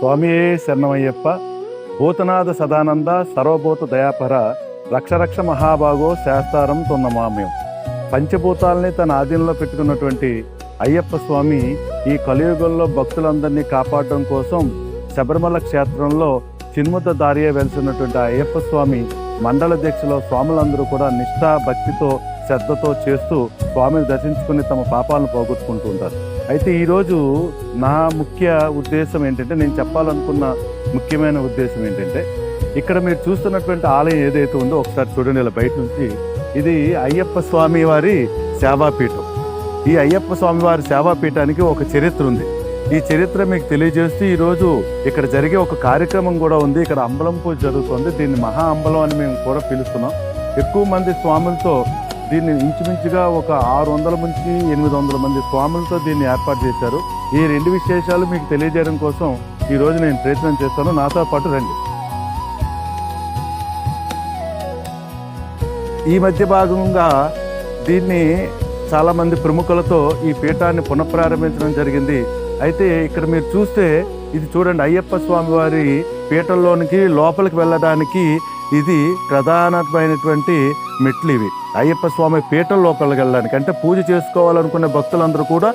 స్వామియే శరణమయ్యప్ప. భూతనాథ సదానంద సర్వభూత దయాపర రక్షరక్ష మహాభాగో శాస్త్రారం తొన్నమామ్యం. పంచభూతాలని తన ఆధీనంలో పెట్టుకున్నటువంటి అయ్యప్ప స్వామి ఈ కలియుగంలో భక్తులందరినీ కాపాడడం కోసం శబరిమల క్షేత్రంలో చిన్ముద్ద దారియే వెలిసినటువంటి అయ్యప్ప స్వామి మండల దీక్షలో స్వాములందరూ కూడా నిష్ఠా భక్తితో శ్రద్ధతో చేస్తూ స్వామిని దర్శించుకుని తమ పాపాలను పోగొట్టుకుంటూ ఉంటారు. అయితే ఈరోజు నా ముఖ్య ఉద్దేశం ఏంటంటే, నేను చెప్పాలనుకున్న ముఖ్యమైన ఉద్దేశం ఏంటంటే, ఇక్కడ మీరు చూస్తున్నటువంటి ఆలయం ఏదైతే ఉందో ఒకసారి చూడండి ఇలా బయట నుంచి. ఇది అయ్యప్ప స్వామి వారి సేవాపీఠం. ఈ అయ్యప్ప స్వామి వారి సేవాపీఠానికి ఒక చరిత్ర ఉంది. ఈ చరిత్ర మీకు తెలియజేస్తూ ఈరోజు ఇక్కడ జరిగే ఒక కార్యక్రమం కూడా ఉంది. ఇక్కడ అంబలం పూజ జరుగుతుంది. దీన్ని మహా అంబలం అని మేము కూడా పిలుస్తున్నాం. ఎక్కువ మంది స్వాములతో దీన్ని ఇంచుమించుగా ఒక 600 నుంచి 800 మంది స్వాములతో దీన్ని ఏర్పాటు చేశారు. ఈ రెండు విశేషాలు మీకు తెలియజేయడం కోసం ఈరోజు నేను ప్రయత్నం చేస్తాను. నాతో పాటు రండి. ఈ మధ్య భాగంగా దీన్ని చాలామంది ప్రముఖులతో ఈ పీఠాన్ని పునఃప్రారంభించడం జరిగింది. అయితే ఇక్కడ మీరు చూస్తే ఇది చూడండి, అయ్యప్ప స్వామి వారి పీఠంలోనికి లోపలికి వెళ్ళడానికి ఇది ప్రధానమైనటువంటి మెట్లు. ఇవి అయ్యప్ప స్వామి పీఠం లోపలికి వెళ్ళడానికి, అంటే పూజ చేసుకోవాలనుకునే భక్తులందరూ కూడా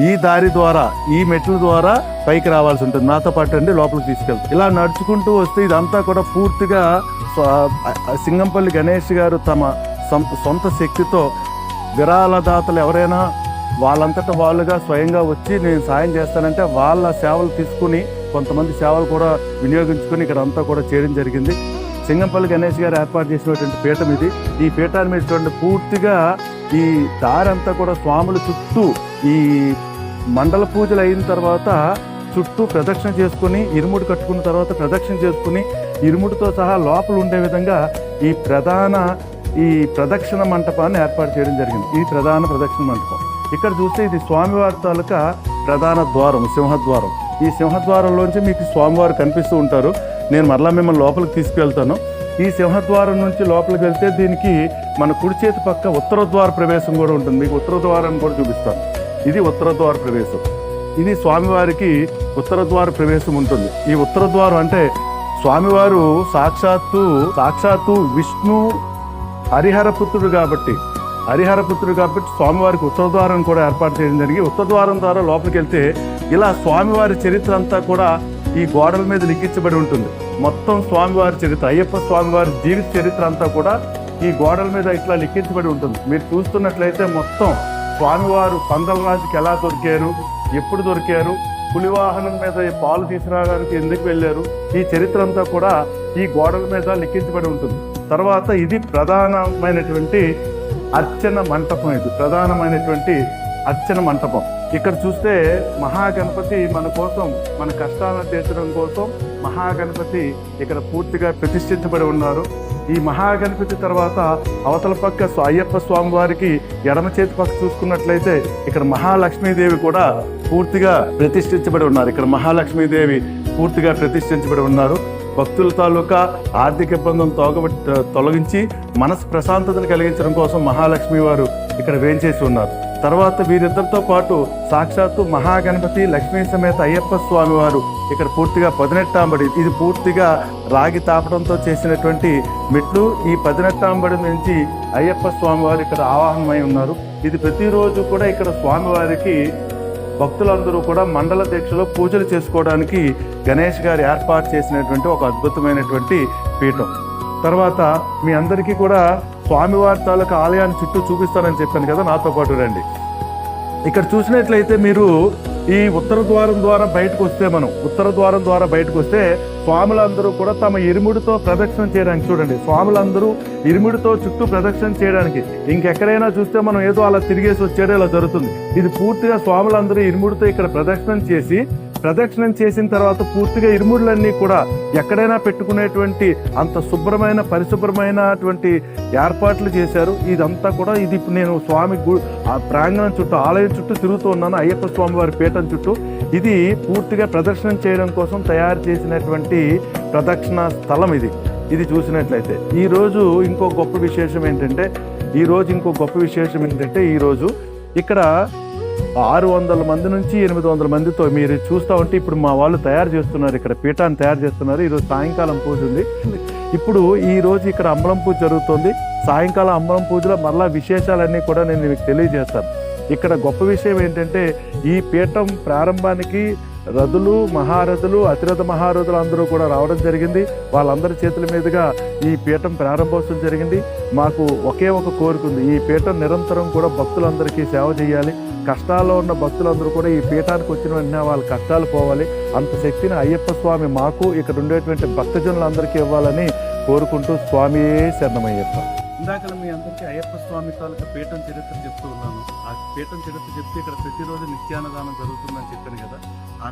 ఈ దారి ద్వారా, ఈ మెట్ల ద్వారా పైకి రావాల్సి ఉంటుంది. నాతో పాటు అండి లోపలికి తీసుకెళ్తాం. ఇలా నడుచుకుంటూ వస్తే ఇదంతా కూడా పూర్తిగా సింగంపల్లి గణేష్ గారు తమ సొంత శక్తితో విరాళదాతలు ఎవరైనా వాళ్ళంతటా వాళ్ళుగా స్వయంగా వచ్చి నేను సాయం చేస్తానంటే వాళ్ళ సేవలు తీసుకుని కొంతమంది సేవలు కూడా వినియోగించుకుని ఇక్కడ అంతా కూడా చేయడం జరిగింది. సింగంపల్లి గణేష్ గారు ఏర్పాటు చేసినటువంటి పీఠం ఇది. ఈ పీఠాన్ని మీద చూడండి, పూర్తిగా ఈ దారి అంతా కూడా స్వాముల చుట్టూ ఈ మండల పూజలు అయిన తర్వాత చుట్టూ ప్రదక్షిణ చేసుకుని ఇరుముడు కట్టుకున్న తర్వాత ప్రదక్షిణ చేసుకుని ఇరుముడితో సహా లోపల ఉండే విధంగా ఈ ప్రదక్షిణ మంటపాన్ని ఏర్పాటు చేయడం జరిగింది. ఈ ప్రధాన ప్రదక్షిణ మంటపం ఇక్కడ చూస్తే ఇది స్వామివారి తాలూకా ప్రధాన ద్వారం, సింహద్వారం. ఈ సింహద్వారంలోంచి మీకు స్వామివారు కనిపిస్తూ ఉంటారు. నేను మరలా మిమ్మల్ని లోపలికి తీసుకెళ్తాను. ఈ సింహద్వారం నుంచి లోపలికి వెళ్తే దీనికి మన కుడి చేతి పక్క ఉత్తర ద్వార ప్రవేశం కూడా ఉంటుంది. మీకు ఉత్తర ద్వారాన్ని కూడా చూపిస్తాను. ఇది ఉత్తర ద్వార ప్రవేశం. ఇది స్వామివారికి ఉత్తర ద్వార ప్రవేశం ఉంటుంది. ఈ ఉత్తర ద్వారం అంటే స్వామివారు సాక్షాత్తు విష్ణు హరిహరపుత్రుడు కాబట్టి స్వామివారికి ఉత్తర ద్వారం కూడా ఏర్పాటు చేయడం జరిగి ఉత్తర ద్వారం ద్వారా లోపలికి వెళ్తే ఇలా స్వామివారి చరిత్ర అంతా కూడా ఈ గోడల మీద లిఖించబడి ఉంటుంది. మొత్తం స్వామివారి చరిత్ర, అయ్యప్ప స్వామివారి జీవిత చరిత్ర అంతా కూడా ఈ గోడల మీద ఇట్లా లిఖించబడి ఉంటుంది. మీరు చూస్తున్నట్లయితే మొత్తం స్వామివారు పందలరాజుకి ఎలా దొరికారు, ఎప్పుడు దొరికారు, పులివాహనం మీద పాలు తీసుకురావడానికి ఎందుకు వెళ్ళారు, ఈ చరిత్ర అంతా కూడా ఈ గోడల మీద లిఖించబడి ఉంటుంది. తర్వాత ఇది ప్రధానమైనటువంటి అర్చన మంటపం. ఇది ప్రధానమైనటువంటి అర్చన మంటపం. ఇక్కడ చూస్తే మహాగణపతి మన కోసం, మన కష్టాలను తీర్చడం కోసం మహాగణపతి ఇక్కడ పూర్తిగా ప్రతిష్ఠించబడి ఉన్నారు. ఈ మహాగణపతి తర్వాత అవతల పక్క అయ్యప్ప స్వామి వారికి ఎడమ చేతి పక్క చూసుకున్నట్లయితే ఇక్కడ మహాలక్ష్మీదేవి కూడా పూర్తిగా ప్రతిష్ఠించబడి ఉన్నారు. ఇక్కడ మహాలక్ష్మీదేవి పూర్తిగా ప్రతిష్ఠించబడి ఉన్నారు. భక్తుల తాలూకా ఆర్థిక ఇబ్బందులు తొలగించి మనసు ప్రశాంతతను కలిగించడం కోసం మహాలక్ష్మి వారు ఇక్కడ వేంచేసి ఉన్నారు. తర్వాత వీరిద్దరితో పాటు సాక్షాత్తు మహాగణపతి లక్ష్మీ సమేత అయ్యప్ప స్వామి వారు ఇక్కడ పూర్తిగా 18 ఇది పూర్తిగా రాగి తాపడంతో చేసినటువంటి మెట్లు. ఈ 18 నుంచి అయ్యప్ప స్వామి వారు ఇక్కడ ఆవాహనమై ఉన్నారు. ఇది ప్రతిరోజు కూడా ఇక్కడ స్వామివారికి భక్తులందరూ కూడా మండల దీక్షలో పూజలు చేసుకోవడానికి గణేష్ గారు ఏర్పాటు చేసినటువంటి ఒక అద్భుతమైనటువంటి పీఠం. తర్వాత మీ అందరికీ కూడా స్వామివారి తాలూకా ఆలయాన్ని చుట్టూ చూపిస్తానని చెప్పాను కదా, నాతో పాటు రండి. ఇక్కడ చూసినట్లయితే మీరు ఈ ఉత్తర ద్వారం ద్వారా బయటకు వస్తే స్వాములందరూ కూడా తమ ఇరుముడితో ప్రదక్షిణ చేయడానికి, చూడండి స్వాములందరూ ఇరుముడితో చుట్టూ ప్రదక్షిణ చేయడానికి, ఇంకెక్కడైనా చూస్తే మనం ఏదో అలా తిరిగేసి వచ్చేయడం ఇలా జరుగుతుంది. ఇది పూర్తిగా స్వాములందరూ ఇరుముడితో ఇక్కడ ప్రదక్షిణం చేసిన తర్వాత పూర్తిగా ఇరుముడులన్నీ కూడా ఎక్కడైనా పెట్టుకునేటువంటి అంత పరిశుభ్రమైనటువంటి ఏర్పాట్లు చేశారు. ఇదంతా కూడా ఇది నేను స్వామి ప్రాంగణం చుట్టూ, ఆలయం చుట్టూ తిరుగుతూ ఉన్నాను, అయ్యప్ప స్వామి వారి పీఠం చుట్టూ. ఇది పూర్తిగా ప్రదక్షిణం చేయడం కోసం తయారు చేసినటువంటి ప్రదక్షిణ స్థలం ఇది చూసినట్లయితే. ఈరోజు ఇంకో గొప్ప విశేషం ఏంటంటే ఈరోజు ఇక్కడ 600 మంది నుంచి 800 మందితో మీరు చూస్తూ ఉంటే ఇప్పుడు మా వాళ్ళు తయారు చేస్తున్నారు, ఇక్కడ పీఠాన్ని తయారు చేస్తున్నారు. ఈరోజు సాయంకాలం పూజ ఉంది. ఇప్పుడు ఈ రోజు ఇక్కడ అంబలం పూజ జరుగుతుంది. సాయంకాలం అంబలం పూజలో మరలా విశేషాలన్నీ కూడా నేను మీకు తెలియజేస్తాను. ఇక్కడ గొప్ప విషయం ఏంటంటే ఈ పీఠం ప్రారంభానికి రథులు, మహారథులు, అతిరథ మహారథులు అందరూ కూడా రావడం జరిగింది. వాళ్ళందరి చేతుల మీదుగా ఈ పీఠం ప్రారంభోత్సవం జరిగింది. మాకు ఒకే ఒక కోరిక ఉంది, ఈ పీఠం నిరంతరం కూడా భక్తులందరికీ సేవ చేయాలి. కష్టాల్లో ఉన్న భక్తులందరూ కూడా ఈ పీఠానికి వచ్చిన వెంటనే వాళ్ళ కష్టాలు పోవాలి. అంత శక్తిని అయ్యప్ప స్వామి మాకు ఇక్కడ ఉండేటువంటి భక్తజనులందరికీ ఇవ్వాలని కోరుకుంటూ స్వామియే శరణమయ్యప్ప. ఇందాక మీ అందరికీ అయ్యప్ప స్వామి తాలూకా పీఠం చరిత్ర చెప్తూ ఉన్నాను. ఆ పీఠం చరిత్ర చెప్తే ఇక్కడ ప్రతిరోజు నిత్యాన్నదానం జరుగుతుందని చెప్పాను కదా. ఆ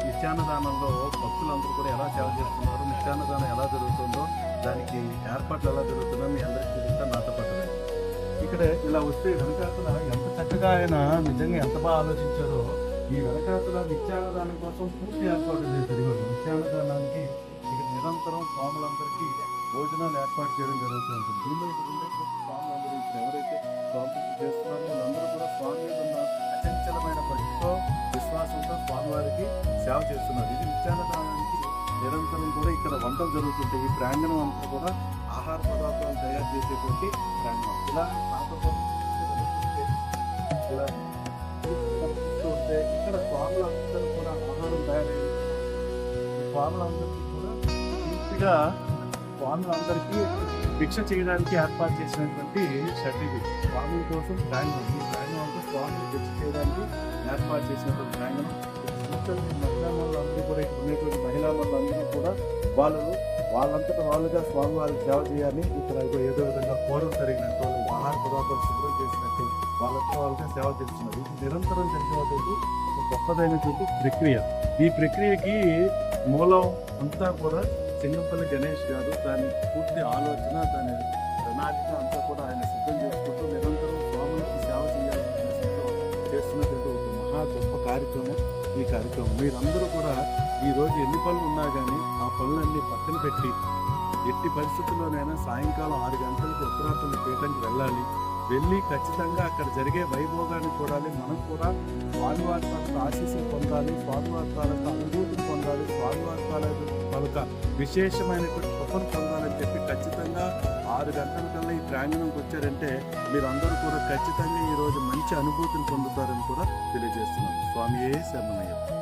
నిత్యాన్నదానంలో భక్తులందరూ కూడా ఎలా సేవ చేస్తున్నారు, నిత్యాన్నదానం ఎలా జరుగుతుందో, దానికి ఏర్పాట్లు ఎలా జరుగుతుందో మీ అందరికీ చూపిస్తా, నాతో పాటు. ఇక్కడ ఇలా వస్తే వెనకాతల ఎంత చక్కగా ఆయన నిజంగా ఎంత బాగా ఆలోచించారో. ఈ వెనకాతల నిత్యాన్నదానం కోసం పూర్తి ఏర్పాటు చేశారు. నిత్యాన్నదానానికి ఇక్కడ నిరంతరం స్వాములందరికీ భోజనాలు ఏర్పాటు చేయడం జరుగుతూ ఉంటుంది. దీనిలో ఇక్కడ ఉండేటువంటి స్వాములందరూ ఇప్పుడు ఎవరైతే స్వామి చేస్తున్నారో వాళ్ళందరూ కూడా స్వామి మీద ఉన్న అచంచలమైన భక్తితో, విశ్వాసంతో స్వామివారికి సేవ చేస్తున్నారు. ఇది నిత్యాన్నదానానికి నిరంతరం కూడా ఇక్కడ వంటలు జరుగుతుంటాయి. ఈ ప్రాంగణం అంతా కూడా ఆహార పదార్థాలు తయారు చేసేటువంటి ప్రాంగణం. ఇలా ఇలా చూస్తూ ఉంటే ఇక్కడ స్వాములందరూ కూడా ఆహారం తయారయ్యే స్వాములందరికీ కూడా పూర్తిగా స్వాములందరికీ భిక్ష చేయడానికి ఏర్పాటు చేసినటువంటి షెడ్ ఇది. స్వాముల కోసం ప్రాంగణం. ఈ ప్రాంగణం అంతా స్వామిని భిక్ష చేయడానికి ఏర్పాటు చేసినటువంటి ప్రాంగణం. మహిళా వాళ్ళందరూ కూడా ఇక్కడ ఉండేటువంటి మహిళా వాళ్ళందరూ కూడా వాళ్ళంతటా వాళ్ళుగా స్వామి వాళ్ళకి సేవ చేయాలి. ఇక్కడ ఏదో విధంగా పూర్వం జరిగినట్టు ఆహార పదార్థాలు శుభ్రం చేసినట్టు వాళ్ళతో వాళ్ళగా సేవ చేస్తున్నారు. ఇది నిరంతరం జరిగేటువంటి ఒక గొప్పదైనటువంటి ప్రక్రియ. ఈ ప్రక్రియకి మూలం అంతా కూడా చెంగంపల్లి గణేష్ గారు దాని పూర్తి ఆలోచన, దాని ప్రణాళిక అంతా కూడా ఆయన సిద్ధం చేసుకుంటూ నిరంతరం స్వాములకు సేవ చేయాలనే చేస్తున్నటువంటి ఒక మహా గొప్ప కార్యక్రమం ఈ కార్యక్రమం. మీరందరూ కూడా ఈరోజు ఎన్ని పనులు ఉన్నా కానీ ఆ పనులన్నీ పక్కన పెట్టి ఎట్టి పరిస్థితుల్లోనైనా సాయంకాలం 6 గంటలకు ఉత్తరాపల్లి పీఠంకి వెళ్ళి ఖచ్చితంగా అక్కడ జరిగే వైభోగాన్ని చూడాలి. మనం కూడా స్వామివారి తాలూకు ఆశీస్సులు పొందాలి, స్వామివారి తాలూకు అనుభూతిని పొందాలి, స్వామివారి తాలూకు విశేషమైనటువంటి కృపను పొందాలని చెప్పి ఖచ్చితంగా 6 గంటల కల్లా ఈ ప్రాంగణంకి వచ్చారంటే మీరందరూ కూడా ఖచ్చితంగా ఈరోజు మంచి అనుభూతిని పొందుతారని కూడా తెలియజేస్తున్నాం. స్వామియే శరణమయ్యప్ప.